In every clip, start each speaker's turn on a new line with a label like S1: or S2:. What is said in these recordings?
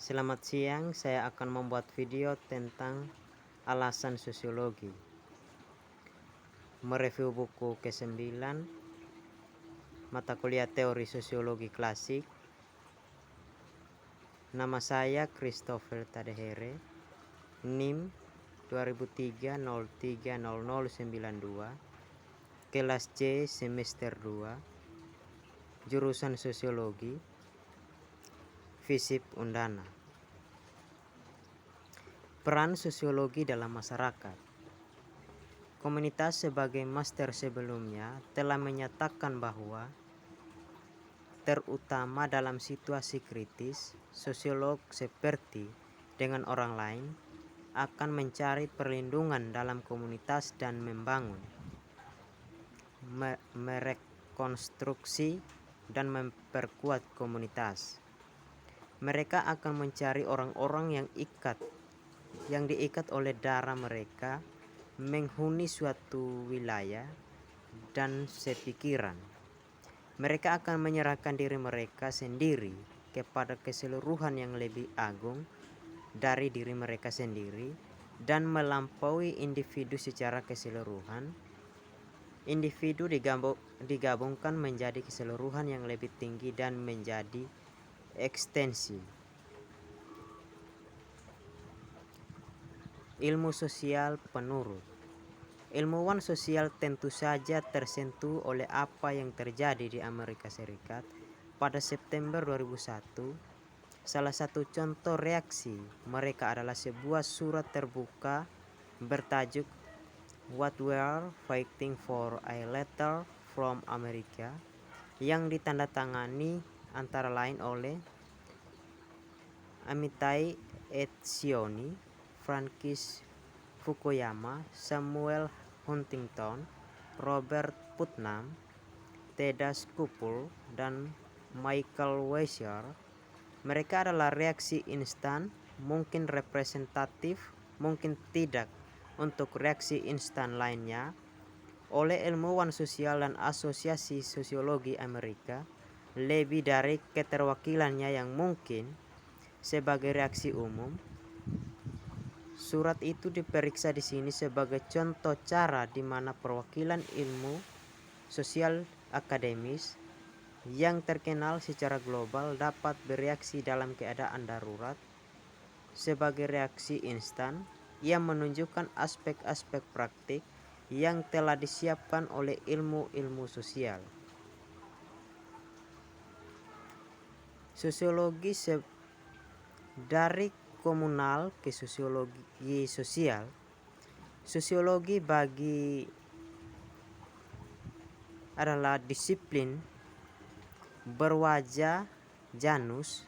S1: Selamat siang, saya akan membuat video tentang alasan sosiologi. Mereview buku ke-9, mata kuliah teori sosiologi klasik. Nama saya Christopher Tadehere, NIM 2003-03-0092, kelas C semester 2, jurusan sosiologi, FISIP Undana. Peran sosiologi dalam masyarakat. Komunitas sebagai master sebelumnya telah menyatakan bahwa terutama dalam situasi kritis, sosiolog seperti dengan orang lain akan mencari perlindungan dalam komunitas dan membangun, merekonstruksi dan memperkuat komunitas. Mereka akan mencari orang-orang yang diikat oleh darah mereka menghuni suatu wilayah dan sepikiran. Mereka akan menyerahkan diri mereka sendiri kepada keseluruhan yang lebih agung dari diri mereka sendiri dan melampaui individu secara keseluruhan. Individu digabungkan menjadi keseluruhan yang lebih tinggi dan menjadi ekstensi. Ilmu sosial penurut. Ilmuwan sosial tentu saja tersentuh oleh apa yang terjadi di Amerika Serikat pada September 2001. Salah satu contoh reaksi mereka adalah sebuah surat terbuka bertajuk What We're Fighting For, a Letter from America, yang ditandatangani antara lain oleh Amitai Etzioni, Francis Fukuyama, Samuel Huntington, Robert Putnam, Thaddeus Kupul, dan Michael Weiser. Mereka adalah reaksi instan, mungkin representatif, mungkin tidak, untuk reaksi instan lainnya oleh ilmuwan sosial dan asosiasi sosiologi Amerika, lebih dari keterwakilannya yang mungkin sebagai reaksi umum. Surat itu diperiksa di sini sebagai contoh cara di mana perwakilan ilmu sosial akademis yang terkenal secara global dapat bereaksi dalam keadaan darurat. Sebagai reaksi instan, ia menunjukkan aspek-aspek praktik yang telah disiapkan oleh ilmu-ilmu sosial. Sosiologi dari komunal ke sosiologi sosial. Sosiologi adalah disiplin berwajah janus.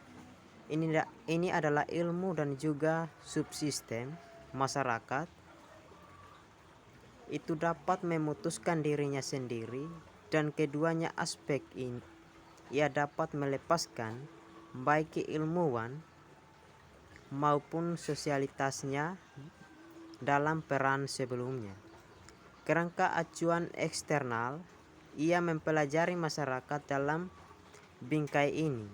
S1: Ini adalah ilmu dan juga subsistem masyarakat. Itu dapat memutuskan dirinya sendiri, dan keduanya aspek ini ia dapat melepaskan baik keilmuan maupun sosialitasnya dalam peran sebelumnya. Kerangka acuan eksternal, ia mempelajari masyarakat dalam bingkai ini.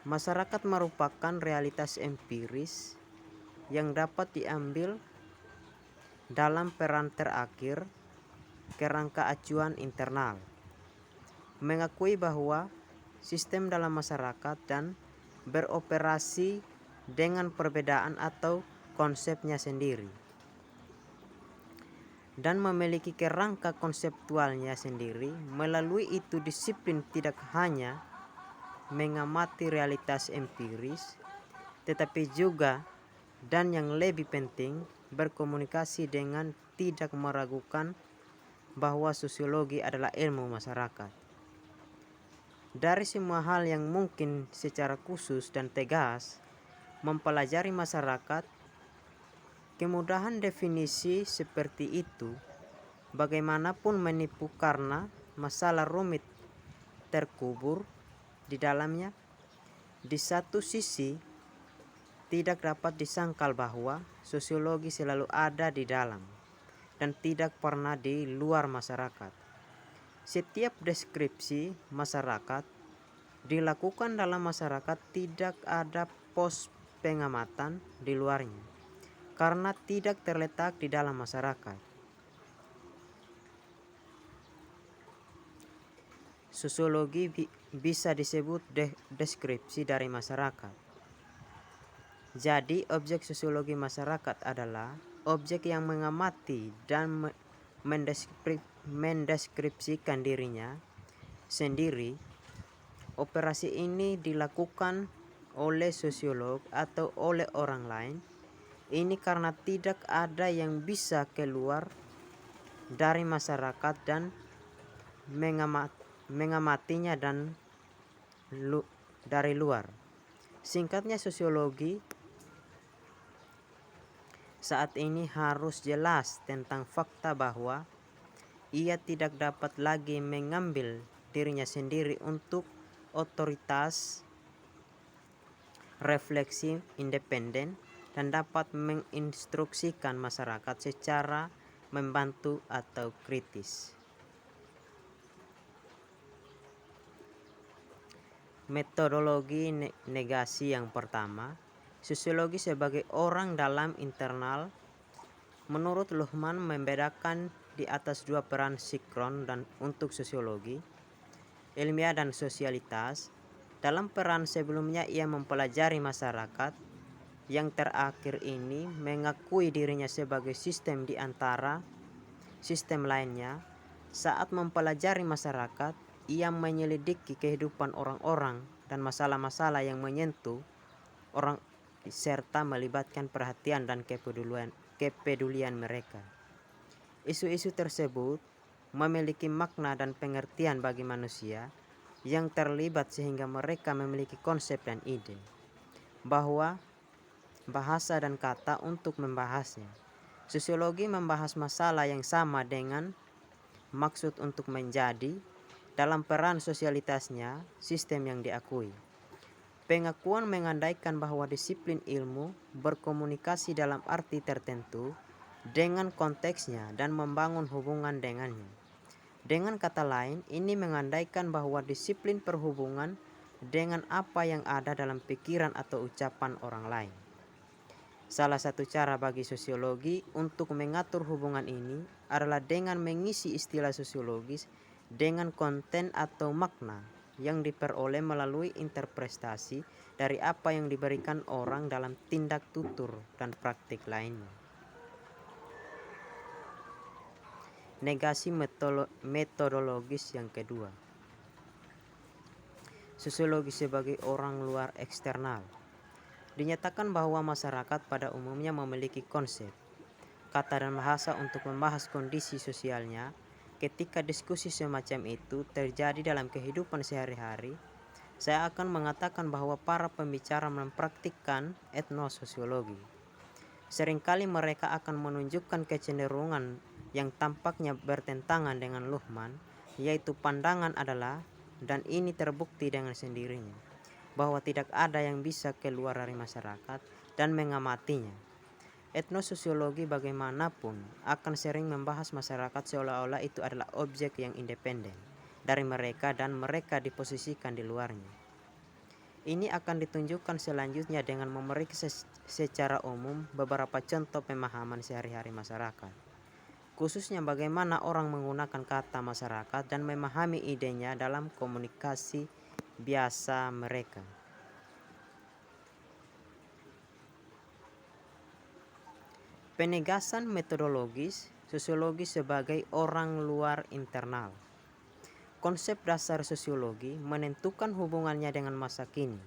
S1: Masyarakat merupakan realitas empiris yang dapat diambil dalam peran terakhir, kerangka acuan internal. Mengakui bahwa sistem dalam masyarakat dan beroperasi dengan perbedaan atau konsepnya sendiri, dan memiliki kerangka konseptualnya sendiri. Melalui itu, disiplin tidak hanya mengamati realitas empiris, tetapi juga, dan yang lebih penting, berkomunikasi dengan tidak meragukan bahwa sosiologi adalah ilmu masyarakat. Dari semua hal yang mungkin secara khusus dan tegas mempelajari masyarakat, kemudahan definisi seperti itu bagaimanapun menipu karena masalah rumit terkubur di dalamnya. Di satu sisi, tidak dapat disangkal bahwa sosiologi selalu ada di dalam dan tidak pernah di luar masyarakat. Setiap deskripsi masyarakat dilakukan dalam masyarakat, tidak ada pos pengamatan di luarnya karena tidak terletak di dalam masyarakat. Sosiologi bisa disebut deskripsi dari masyarakat. Jadi, objek sosiologi masyarakat adalah objek yang mengamati dan mendeskripsikan dirinya sendiri. Operasi ini dilakukan oleh sosiolog atau oleh orang lain. Ini karena tidak ada yang bisa keluar dari masyarakat dan mengamatinya dari luar. Singkatnya, sosiologi saat ini harus jelas tentang fakta bahwa ia tidak dapat lagi mengambil dirinya sendiri untuk otoritas refleksi independen dan dapat menginstruksikan masyarakat secara membantu atau kritis. Metodologi negasi yang pertama, sosiologi sebagai orang dalam internal. Menurut Luhmann membedakan di atas dua peran sinkron dan untuk sosiologi, ilmiah dan sosialitas. Dalam peran sebelumnya ia mempelajari masyarakat, yang terakhir ini mengakui dirinya sebagai sistem di antara sistem lainnya. Saat mempelajari masyarakat, ia menyelidiki kehidupan orang-orang dan masalah-masalah yang menyentuh orang serta melibatkan perhatian dan kepedulian mereka. Isu-isu tersebut memiliki makna dan pengertian bagi manusia yang terlibat sehingga mereka memiliki konsep dan ide bahwa bahasa dan kata untuk membahasnya. Sosiologi membahas masalah yang sama dengan maksud untuk menjadi dalam peran sosialitasnya sistem yang diakui. Pengakuan mengandaikan bahwa disiplin ilmu berkomunikasi dalam arti tertentu dengan konteksnya dan membangun hubungan dengannya. Dengan kata lain, ini mengandaikan bahwa disiplin berhubungan dengan apa yang ada dalam pikiran atau ucapan orang lain. Salah satu cara bagi sosiologi untuk mengatur hubungan ini adalah dengan mengisi istilah sosiologis dengan konten atau makna yang diperoleh melalui interpretasi dari apa yang diberikan orang dalam tindak tutur dan praktik lainnya. Negasi metodologis yang kedua, sosiologi sebagai orang luar eksternal. Dinyatakan bahwa masyarakat pada umumnya memiliki konsep, kata dan bahasa untuk membahas kondisi sosialnya. Ketika diskusi semacam itu terjadi dalam kehidupan sehari-hari, saya akan mengatakan bahwa para pembicara mempraktikkan etnososiologi. Seringkali mereka akan menunjukkan kecenderungan yang tampaknya bertentangan dengan Luhmann, yaitu pandangan adalah, dan ini terbukti dengan sendirinya, bahwa tidak ada yang bisa keluar dari masyarakat dan mengamatinya. Etnososiologi bagaimanapun akan sering membahas masyarakat seolah-olah itu adalah objek yang independen dari mereka dan mereka diposisikan di luarnya. Ini akan ditunjukkan selanjutnya dengan memeriksa secara umum beberapa contoh pemahaman sehari-hari masyarakat, khususnya bagaimana orang menggunakan kata masyarakat dan memahami idenya dalam komunikasi biasa mereka. Penegasan metodologis sosiologi sebagai orang luar internal. Konsep dasar sosiologi menentukan hubungannya dengan masa kini.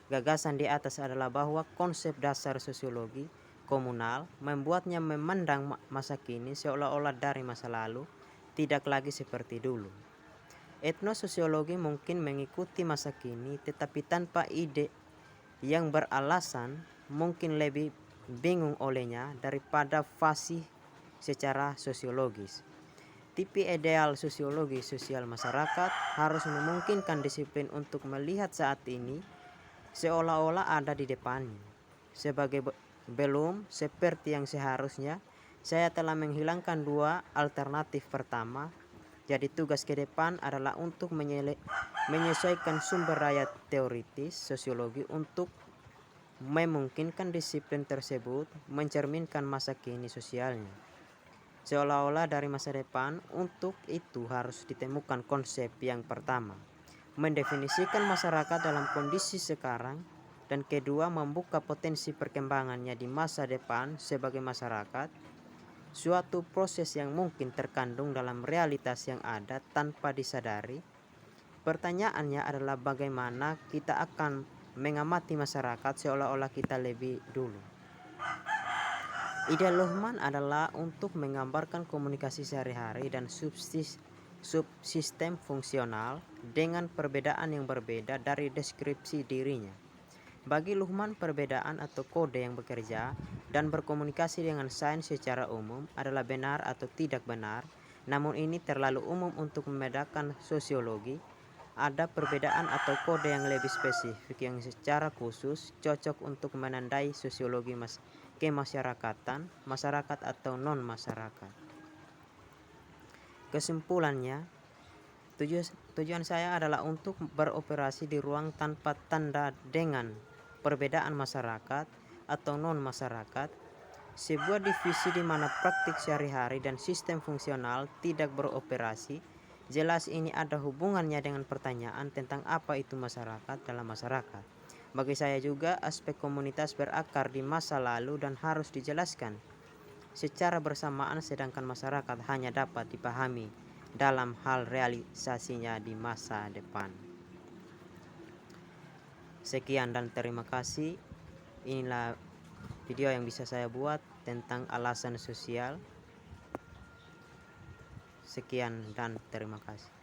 S1: Gagasan di atas adalah bahwa konsep dasar sosiologi komunal membuatnya memandang masa kini seolah-olah dari masa lalu tidak lagi seperti dulu. Etnososiologi mungkin mengikuti masa kini tetapi tanpa ide yang beralasan, mungkin lebih bingung olehnya daripada fasih secara sosiologis. Tipe ideal sosiologi sosial masyarakat harus memungkinkan disiplin untuk melihat saat ini seolah-olah ada di depannya. Belum seperti yang seharusnya, saya telah menghilangkan dua alternatif pertama, Jadi tugas ke depan adalah untuk menyesuaikan sumber daya teoritis sosiologi untuk memungkinkan disiplin tersebut mencerminkan masa kini sosialnya. Seolah-olah dari masa depan, untuk itu harus ditemukan konsep yang pertama, mendefinisikan masyarakat dalam kondisi sekarang, dan kedua, membuka potensi perkembangannya di masa depan sebagai masyarakat, suatu proses yang mungkin terkandung dalam realitas yang ada tanpa disadari. Pertanyaannya adalah bagaimana kita akan mengamati masyarakat seolah-olah kita lebih dulu. Ide Lohman adalah untuk menggambarkan komunikasi sehari-hari dan subsistem fungsional dengan perbedaan yang berbeda dari deskripsi dirinya. Bagi Luhmann, perbedaan atau kode yang bekerja dan berkomunikasi dengan sains secara umum adalah benar atau tidak benar, namun ini terlalu umum untuk membedakan sosiologi. Ada perbedaan atau kode yang lebih spesifik yang secara khusus cocok untuk menandai sosiologi kemasyarakatan, masyarakat atau non-masyarakat. Kesimpulannya, tujuan saya adalah untuk beroperasi di ruang tanpa tanda dengan perbedaan masyarakat atau non-masyarakat, sebuah divisi di mana praktik sehari-hari dan sistem fungsional tidak beroperasi. Jelas ini ada hubungannya dengan pertanyaan tentang apa itu masyarakat dalam masyarakat. Bagi saya juga aspek komunitas berakar di masa lalu dan harus dijelaskan secara bersamaan, sedangkan masyarakat hanya dapat dipahami dalam hal realisasinya di masa depan. Sekian dan terima kasih. Inilah video yang bisa saya buat tentang alasan sosial. Sekian dan terima kasih.